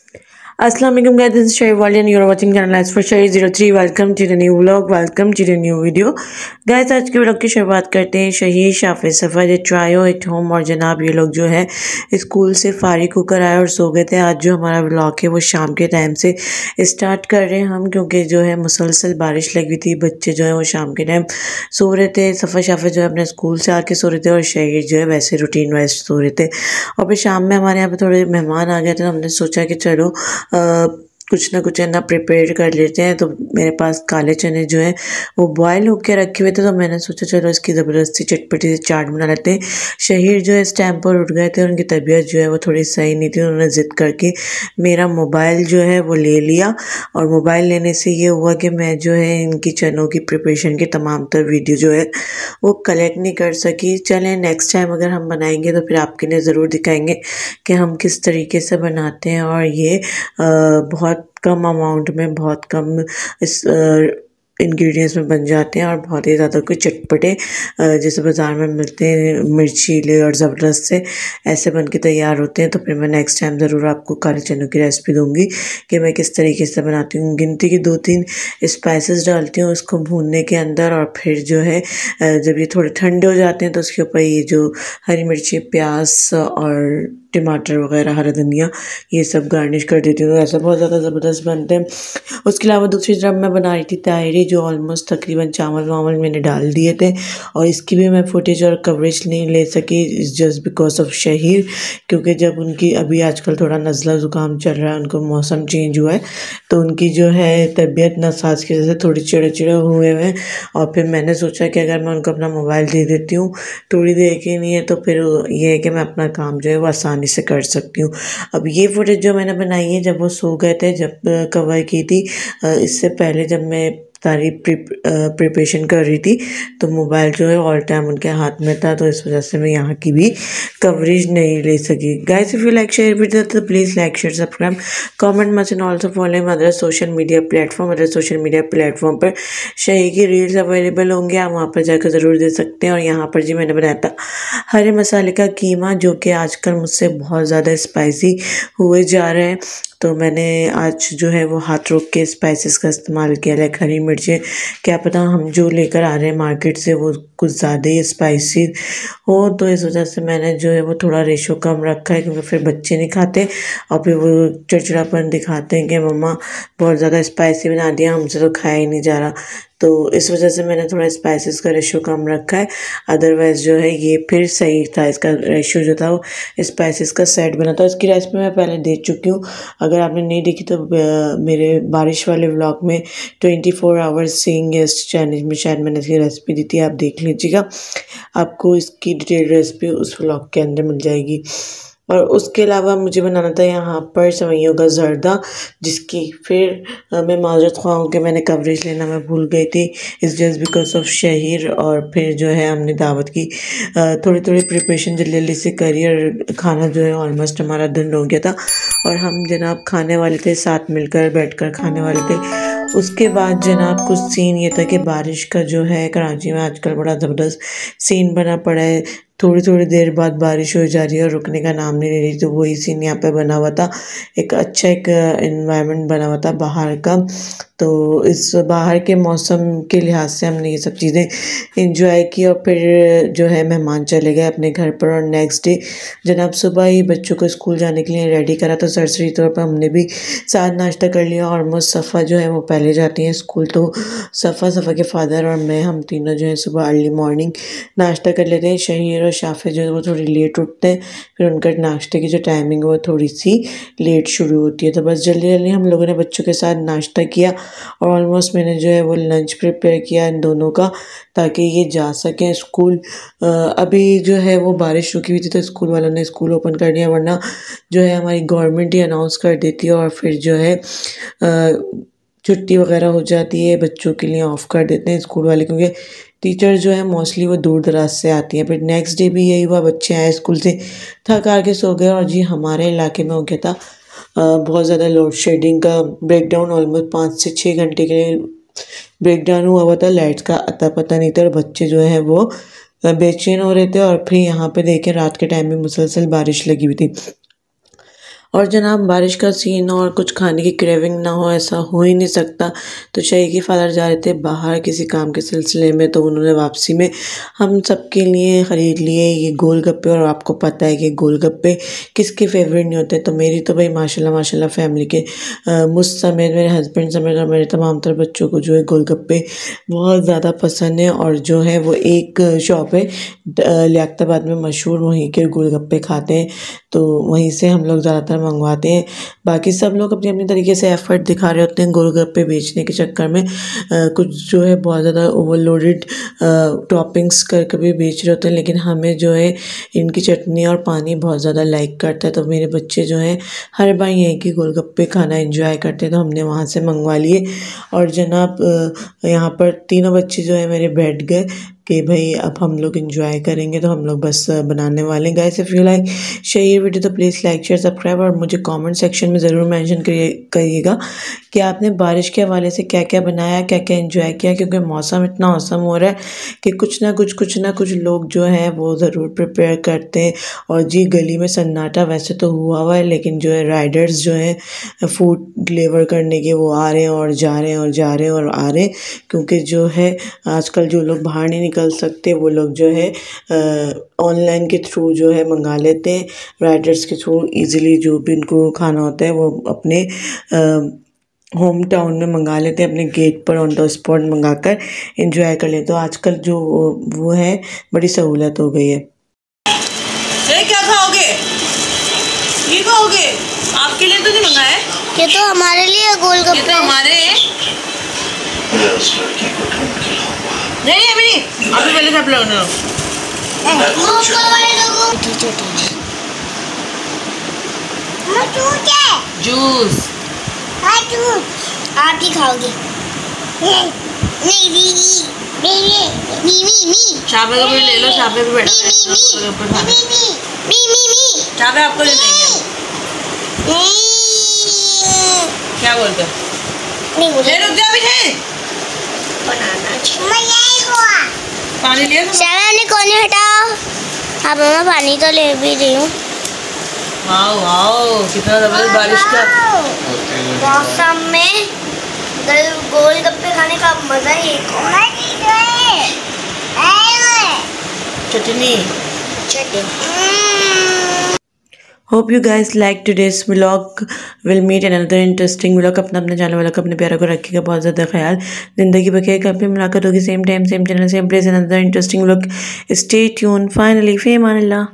Assalamu alaikum guys, this is Shahwali and you're watching channel as for Shahi03. Welcome to the new vlog, welcome to the new video. Guys, आज के vlog की शुरुआत करते हैं शहीर शाफिज सफ़र the trio at home. और जनाब ये लोग जो है स्कूल से फारिग होकर आए और सो गए थे। आज जो हमारा व्लॉग है वो शाम के टाइम से स्टार्ट कर रहे हैं हम, क्योंकि जो है मुसलसल बारिश लगी थी। बच्चे जो है वो शाम के टाइम सो रहे थे। सफ़र शाफिज जो है अपने स्कूल से आके सो रहे थे और शहीर जो है वैसे रूटीन वाइज सो रहे थे। और फिर शाम में हमारे यहाँ पे थोड़े मेहमान आ गए थे, तो हमने सोचा कि चलो कुछ ना कुछ है ना प्रिपेयर कर लेते हैं। तो मेरे पास काले चने जो हैं वो बॉयल होकर रखे हुए थे, तो मैंने सोचा चलो इसकी ज़बरदस्ती चटपटी से चाट बना लेते हैं। शहीर जो है इस टाइम पर उठ गए थे, उनकी तबीयत जो है वो थोड़ी सही नहीं थी। उन्होंने ज़िद करके मेरा मोबाइल जो है वो ले लिया, और मोबाइल लेने से ये हुआ कि मैं जो है इनकी चनों की प्रिपरेशन की तमाम तर वीडियो जो है वो कलेक्ट नहीं कर सकी। चलें नेक्स्ट टाइम अगर हम बनाएंगे तो फिर आपके लिए ज़रूर दिखाएंगे कि हम किस तरीके से बनाते हैं। और ये बहुत कम अमाउंट में, बहुत कम इस इंग्रेडिएंट्स में बन जाते हैं और बहुत ही ज़्यादा कोई चटपटे जैसे बाज़ार में मिलते हैं मिर्चीले और ज़बरदस्त से ऐसे बन के तैयार होते हैं। तो फिर मैं नेक्स्ट टाइम ज़रूर आपको काले चनों की रेसिपी दूंगी कि मैं किस तरीके से बनाती हूँ। गिनती की 2-3 स्पाइसेस डालती हूँ उसको भूनने के अंदर, और फिर जो है जब ये थोड़े ठंडे हो जाते हैं तो उसके ऊपर ये जो हरी मिर्ची, प्याज और टमाटर वगैरह, हरा धनिया, ये सब गार्निश कर देती हूँ। तो ऐसा बहुत ज़्यादा ज़बरदस्त बनते हैं। उसके अलावा दूसरी तरफ मैं बना रही थी तायरी, जो ऑलमोस्ट तकरीबन चावल वावल मैंने डाल दिए थे, और इसकी भी मैं फुटेज और कवरेज नहीं ले सकी जस्ट बिकॉज ऑफ शहीर, क्योंकि जब उनकी अभी आजकल थोड़ा नज़ला ज़ुकाम चल रहा है, उनको मौसम चेंज हुआ है, तो उनकी जो है तबीयत नसाज की वजह से थोड़ी चिड़चिड़े हुए हैं। और फिर मैंने सोचा कि अगर मैं उनको अपना मोबाइल दे देती हूँ थोड़ी देर के लिए, तो फिर ये है कि मैं अपना काम जो है वो आसानी से कर सकती हूँ। अब ये फुटेज जो मैंने बनाई है जब वो सो गए थे, जब कवर की थी, इससे पहले जब मैं सारी प्रिपरेशन कर रही थी, तो मोबाइल जो है ऑल टाइम उनके हाथ में था, तो इस वजह से मैं यहाँ की भी कवरेज नहीं ले सकी। Guys, if you like share video तो please like share subscribe comment much and also follow other social media platform पर शही की रील्स अवेलेबल होंगे, आप वहाँ पर जाकर ज़रूर दे सकते हैं। और यहाँ पर जी मैंने बनाया था हरे मसाले का कीमा, जो कि आजकल मुझसे बहुत ज़्यादा स्पाइसी हुए जा रहे हैं, तो मैंने आज जो है वो हाथ रोक के स्पाइसेस का इस्तेमाल किया। लाइक हरी मिर्चें, क्या पता हम जो लेकर आ रहे हैं मार्केट से वो कुछ ज़्यादा ही स्पाइसी हो, तो इस वजह से मैंने जो है वो थोड़ा रेशो कम रखा है, क्योंकि फिर बच्चे नहीं खाते और फिर वो चिड़चिड़ापन दिखाते हैं कि मम्मा बहुत ज़्यादा स्पाइसी बना दिया, हमसे तो खाया ही नहीं जा रहा। तो इस वजह से मैंने थोड़ा स्पाइसेस का रेशो कम रखा है। अदरवाइज़ जो है ये फिर सही था, इसका रेशो जो था वो स्पाइसेस का सेट बना था। इसकी रेसिपी मैं पहले दे चुकी हूँ, अगर आपने नहीं देखी तो मेरे बारिश वाले व्लॉग में 24 आवर्स सीइंग गेस्ट चैनल में शायद मैंने इसकी रेसिपी दी थी, आप देख लीजिएगा, आपको इसकी डिटेल रेसिपी उस व्लॉग के अंदर मिल जाएगी। और उसके अलावा मुझे बनाना था यहाँ पर सेवइयों का ज़र्दा, जिसकी फिर मैं माजरत ख़्वाह हूँ कि मैंने कवरेज लेना मैं भूल गई थी, इस जस्ट बिकॉज ऑफ शहीर। और फिर जो है हमने दावत की थोड़ी थोड़ी प्रिपरेशन जल्दी जल्दी से करी, और खाना जो है ऑलमोस्ट हमारा दिन हो गया था, और हम जनाब खाने वाले थे, साथ मिलकर बैठकर खाने वाले थे। उसके बाद जनाब कुछ सीन ये था कि बारिश का जो है कराची में आजकल बड़ा ज़बरदस्त सीन बना पड़ा है। थोड़ी थोड़ी देर बाद बारिश हो जा रही है और रुकने का नाम नहीं ले रही, तो वही सीन यहाँ पे बना हुआ था। एक अच्छा एक एनवायरनमेंट बना हुआ था बाहर का, तो इस बाहर के मौसम के लिहाज से हमने ये सब चीज़ें इंजॉय की। और फिर जो है मेहमान चले गए अपने घर पर, और नेक्स्ट डे जनाब सुबह ही बच्चों को स्कूल जाने के लिए रेडी करा, तो सरसरी तौर पर हमने भी साथ नाश्ता कर लिया। ऑलमोस्ट सफ़ा जो है वो पहले जाती हैं स्कूल, तो सफ़ा के फादर और मैं, हम तीनों जो है सुबह अर्ली मॉर्निंग नाश्ता कर लेते हैं। शहीर और शाफे जो है वो थोड़ी लेट उठते हैं, फिर उनका नाश्ते की जो टाइमिंग है वो थोड़ी सी लेट शुरू होती है। तो बस जल्दी जल्दी हम लोगों ने बच्चों के साथ नाश्ता किया, और ऑलमोस्ट मैंने जो है वो लंच प्रिपेयर किया इन दोनों का, ताकि ये जा सकें स्कूल। अभी जो है वो बारिश रुकी हुई थी, तो स्कूल वालों ने स्कूल ओपन कर दिया, वरना जो है हमारी गवर्नमेंट ही अनाउंस कर देती है और फिर जो है छुट्टी वगैरह हो जाती है, बच्चों के लिए ऑफ़ कर देते हैं स्कूल वाले, क्योंकि टीचर जो है मोस्टली वो दूर दराज से आती हैं। फिर नेक्स्ट डे भी यही हुआ, बच्चे आए स्कूल से थक हार के सो गए। और जी हमारे इलाके में हो गया था बहुत ज़्यादा लोड शेडिंग का ब्रेकडाउन, ऑलमोस्ट 5 से 6 घंटे के लिए ब्रेकडाउन हुआ था। लाइट्स का अता पता नहीं था, और बच्चे जो हैं वो बेचैन हो रहे थे। और फिर यहाँ पे देखें रात के टाइम में मुसलसल बारिश लगी हुई थी। और जनाब बारिश का सीन और कुछ खाने की क्रेविंग ना हो, ऐसा हो ही नहीं सकता। तो शहीकी फादर जा रहे थे बाहर किसी काम के सिलसिले में, तो उन्होंने वापसी में हम सबके लिए ख़रीद लिए ये गोलगप्पे। और आपको पता है कि गोलगप्पे किसके फेवरेट नहीं होते, तो मेरी तो भाई माशाल्लाह माशाल्लाह फैमिली के मुझ समेत, मेरे हस्बैंड समेत और मेरे तमाम तर बच्चों को जो है गोलगप्पे बहुत ज़्यादा पसंद है। और जो है वो एक शॉप है लियाकताबाद में मशहूर, वहीं के गोलगप्पे खाते हैं, तो वहीं से हम लोग ज़्यादातर मंगवाते हैं। बाकी सब लोग अपनी अपनी तरीके से एफ़र्ट दिखा रहे होते हैं गोलगप्पे बेचने के चक्कर में। कुछ जो है बहुत ज़्यादा ओवरलोडेड टॉपिंग्स करके भी बेच रहे होते हैं, लेकिन हमें जो है इनकी चटनी और पानी बहुत ज़्यादा लाइक करता है। तो मेरे बच्चे जो हैं हर बार यहीं की गोलगप्पे खाना एंजॉय करते हैं, तो हमने वहाँ से मंगवा लिए। और जनाब यहाँ पर तीनों बच्चे जो है मेरे बैठ गए कि भाई अब हम लोग एंजॉय करेंगे, तो हम लोग बस बनाने वाले हैं। Guys if you like share video तो प्लीज़ लाइक शेयर सब्सक्राइब, और मुझे कमेंट सेक्शन में ज़रूर मेंशन करिएगा कि आपने बारिश के हवाले से क्या क्या बनाया, क्या क्या एंजॉय किया, क्योंकि मौसम इतना औसम हो रहा है कि कुछ ना कुछ लोग जो हैं वो ज़रूर प्रिपेयर करते हैं। और जी गली में सन्नाटा वैसे तो हुआ है, लेकिन जो है राइडर्स जो हैं फूड डिलीवर करने के वो आ रहे हैं और जा रहे हैं और जा रहे हैं और आ रहे हैं, क्योंकि जो है आजकल जो लोग बाहर नहीं निकल सकते वो लोग जो है ऑनलाइन के थ्रू जो है मंगा लेते हैं, राइडर्स के थ्रू इजीली जो भी उनको खाना होता है वो अपने होम टाउन में मंगा लेते हैं, अपने गेट पर ऑन द स्पॉट मंगा कर एंजॉय कर लेते। तो आजकल जो वो है बड़ी सहूलत हो गई है। क्या खाओगे? ये खाओगे? आपके लिए तो नहीं मंगाया है, ये तो हमारे लिए गोलगप्पे, ये तो हमारे हैं। नहीं अभी नहीं, अभी पहले सब लोग जूस आप ही खाओगे? नहीं शाबे को भी ले लो, शाबे भी बैठा शाबे आपको ले लेंगे। क्या बोलते हो? नहीं मुझे रुक जा अभी है पानी लिया ने कोने हटाओ। हाँ मम्मा पानी तो ले भी रही हूँ। वाओ वाओ कितना जबरदस्त बारिश का मौसम में गोलगप्पे खाने का मजा ही चटनी। Hope you guys like today's vlog. Will meet another interesting vlog. अपने चैनल वाला को अपने प्यारा को रखिएगा बहुत ज़्यादा ख्याल। ज़िंदगी बखैर, कभी मुलाकात होगी same time same channel same place another interesting vlog. Stay tune. Finally फी अमान अल्लाह।